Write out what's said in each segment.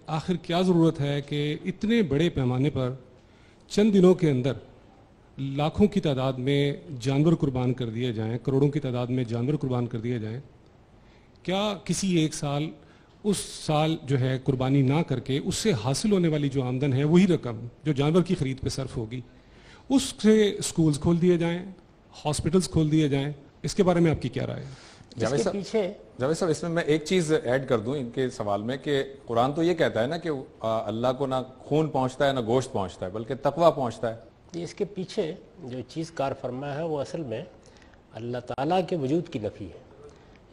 آخر کیا ضرورت ہے کہ اتنے بڑے پیمانے پر چند دنوں کے اندر لاکھوں کی تعداد میں جانور قربان کر دیے جائیں، کروڑوں کی تعداد میں جانور قربان کر دیے جائیں؟ کیا کسی ایک سال اس سال جو ہے قربانی نہ کر کے اس سے حاصل ہونے والی جو آمدن ہے وہی رقم جو جانور کی خرید پہ صرف ہوگی اس سے اسکولز کھول دیے جائیں، ہاسپٹلز کھول دیے جائیں؟ اس کے بارے میں آپ کی کیا رائے ہے؟ جاوید صاحب اس میں میں ایک چیز ایڈ کر دوں ان کے سوال میں کہ قرآن تو یہ کہتا ہے نا کہ اللہ کو نہ خون پہنچتا ہے نہ گوشت پہنچتا ہے بلکہ تقویٰ پہنچتا ہے. اس کے پیچھے جو چیز کار فرما ہے وہ اصل میں اللہ تعالیٰ کے وجود کی نفی ہے.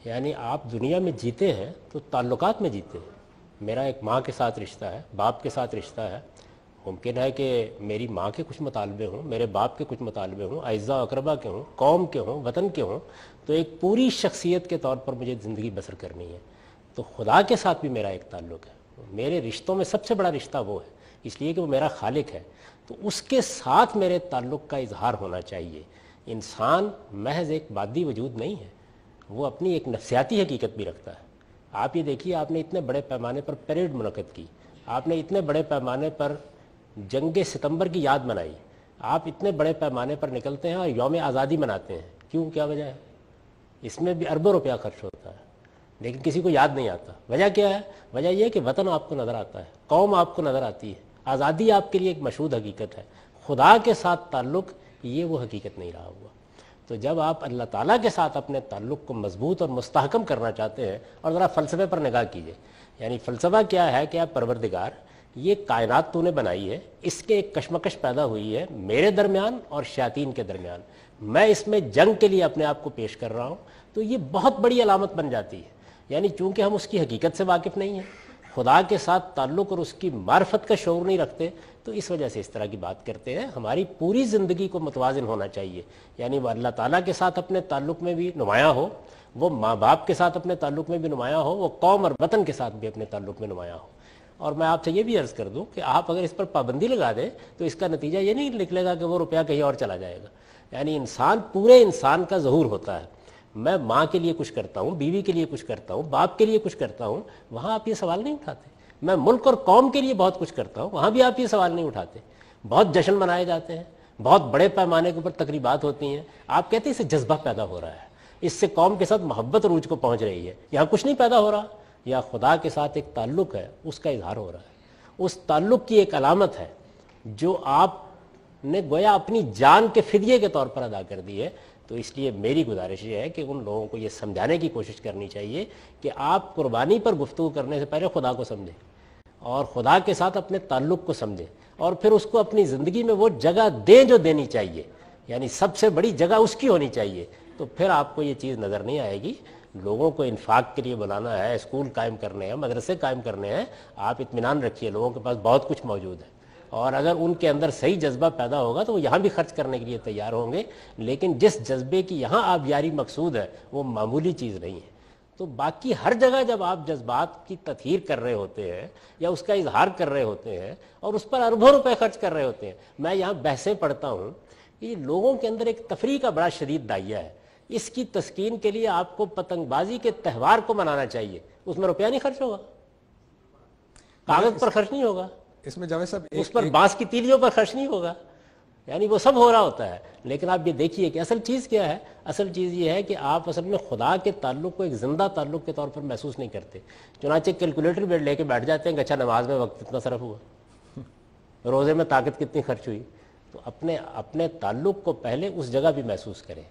یعنی آپ دنیا میں جیتے ہیں تو تعلقات میں جیتے ہیں. میرا ایک ماں کے ساتھ رشتہ ہے، باپ کے ساتھ رشتہ ہے. ممکن ہے کہ میری ماں کے کچھ مطالبے ہوں، میرے باپ کے کچھ مطالبے ہوں، اعزاء و اقربا کے ہوں، قوم کے ہوں، وطن کے ہوں، تو ایک پوری شخصیت کے طور پر مجھے زندگی بسر کرنی ہے. تو خدا کے ساتھ بھی میرا ایک تعلق ہے. میرے رشتوں میں سب سے بڑا رشتہ وہ ہے، اس لیے کہ وہ میرا خالق ہے. تو اس کے ساتھ میرے تعلق کا اظہار ہونا چاہیے. انسان محض ایک مادی وجود نہیں ہے، وہ اپنی ایک نفسیاتی حقیقت بھی رکھتا ہے. آپ یہ دیکھیے، آپ نے اتنے بڑے پیمانے پر پیریڈ منعقد کی، آپ نے اتنے بڑے پیمانے پر جنگ ستمبر کی یاد منائی، آپ اتنے بڑے پیمانے پر نکلتے ہیں اور یوم آزادی مناتے ہیں. کیوں؟ کیا وجہ ہے؟ اس میں بھی اربوں روپیہ خرچ ہوتا ہے لیکن کسی کو یاد نہیں آتا. وجہ کیا ہے؟ وجہ یہ ہے کہ وطن آپ کو نظر آتا ہے، قوم آپ کو نظر آتی ہے، آزادی آپ کے لیے ایک مشہود حقیقت ہے. خدا کے ساتھ تعلق یہ وہ حقیقت نہیں رہا ہوا. تو جب آپ اللہ تعالیٰ کے ساتھ اپنے تعلق کو مضبوط اور مستحکم کرنا چاہتے ہیں، اور ذرا فلسفے پر نگاہ کیجئے. یعنی فلسفہ کیا ہے کہ آپ پروردگار، یہ کائنات تو نے بنائی ہے، اس کے ایک کشمکش پیدا ہوئی ہے میرے درمیان اور شیاطین کے درمیان، میں اس میں جنگ کے لیے اپنے آپ کو پیش کر رہا ہوں. تو یہ بہت بڑی علامت بن جاتی ہے. یعنی چونکہ ہم اس کی حقیقت سے واقف نہیں ہیں، خدا کے ساتھ تعلق اور اس کی معرفت کا شعور نہیں رکھتے، تو اس وجہ سے اس طرح کی بات کرتے ہیں. ہماری پوری زندگی کو متوازن ہونا چاہیے. یعنی وہ اللہ تعالیٰ کے ساتھ اپنے تعلق میں بھی نمایاں ہو، وہ ماں باپ کے ساتھ اپنے تعلق میں بھی نمایاں ہو، وہ قوم اور وطن کے ساتھ بھی اپنے تعلق میں نمایاں ہو. اور میں آپ سے یہ بھی عرض کر دوں کہ آپ اگر اس پر پابندی لگا دیں تو اس کا نتیجہ یہ نہیں نکلے گا کہ وہ روپیہ کہیں اور چلا جائے گا. یعنی انسان، پورے انسان کا ظہور ہوتا ہے. میں ماں کے لیے کچھ کرتا ہوں، بیوی کے لیے کچھ کرتا ہوں، باپ کے لیے کچھ کرتا ہوں، وہاں آپ یہ سوال نہیں اٹھاتے. میں ملک اور قوم کے لیے بہت کچھ کرتا ہوں، وہاں بھی آپ یہ سوال نہیں اٹھاتے. بہت جشن منائے جاتے ہیں، بہت بڑے پیمانے کے اوپر تقریبات ہوتی ہیں، آپ کہتے ہیں اس سے جذبہ پیدا ہو رہا ہے، اس سے قوم کے ساتھ محبت عروج کو پہنچ رہی ہے. یہاں کچھ نہیں پیدا ہو رہا. یا خدا کے ساتھ ایک تعلق ہے، اس کا اظہار ہو رہا ہے. اس تعلق کی ایک علامت ہے جو آپ نے گویا اپنی جان کے فدیے کے طور پر ادا کر دی ہے. تو اس لیے میری گزارش یہ ہے کہ ان لوگوں کو یہ سمجھانے کی کوشش کرنی چاہیے کہ آپ قربانی پر گفتگو کرنے سے پہلے خدا کو سمجھیں اور خدا کے ساتھ اپنے تعلق کو سمجھیں، اور پھر اس کو اپنی زندگی میں وہ جگہ دیں جو دینی چاہیے. یعنی سب سے بڑی جگہ اس کی ہونی چاہیے. تو پھر آپ کو یہ چیز نظر نہیں آئے گی. لوگوں کو انفاق کے لیے بلانا ہے، اسکول قائم کرنے ہیں، مدرسے قائم کرنے ہیں. آپ اطمینان رکھیے، لوگوں کے پاس بہت کچھ موجود ہے، اور اگر ان کے اندر صحیح جذبہ پیدا ہوگا تو وہ یہاں بھی خرچ کرنے کے لیے تیار ہوں گے. لیکن جس جذبے کی یہاں آپ یاری مقصود ہے وہ معمولی چیز نہیں ہے. تو باقی ہر جگہ جب آپ جذبات کی تطہیر کر رہے ہوتے ہیں یا اس کا اظہار کر رہے ہوتے ہیں اور اس پر اربوں روپے خرچ کر رہے ہوتے ہیں، میں یہاں بحثیں پڑھتا ہوں کہ یہ لوگوں کے اندر ایک تفریح کا بڑا شدید داعیہ ہے. اس کی تسکین کے لیے آپ کو پتنگ بازی کے تہوار کو منانا چاہیے، اس میں روپیہ نہیں خرچ ہوگا، کاغذ پر خرچ نہیں ہوگا، اس میں جاوید صاحب اس پر بانس کی تیلیوں پر خرچ نہیں ہوگا. یعنی وہ سب ہو رہا ہوتا ہے. لیکن آپ یہ دیکھیے کہ اصل چیز کیا ہے. اصل چیز یہ ہے کہ آپ اصل میں خدا کے تعلق کو ایک زندہ تعلق کے طور پر محسوس نہیں کرتے. چنانچہ کیلکولیٹر بیٹ لے کے بیٹھ جاتے ہیں کہ اچھا نماز میں وقت کتنا صرف ہوا، روزے میں طاقت کتنی خرچ ہوئی. تو اپنے تعلق کو پہلے اس جگہ بھی محسوس کریں.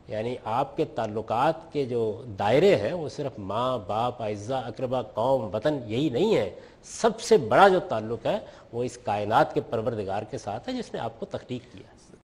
یعنی آپ کے تعلقات کے جو دائرے ہیں وہ صرف ماں باپ، اعزاء اقربا، قوم، وطن یہی نہیں ہے. سب سے بڑا جو تعلق ہے وہ اس کائنات کے پروردگار کے ساتھ ہے جس نے آپ کو تخلیق کیا.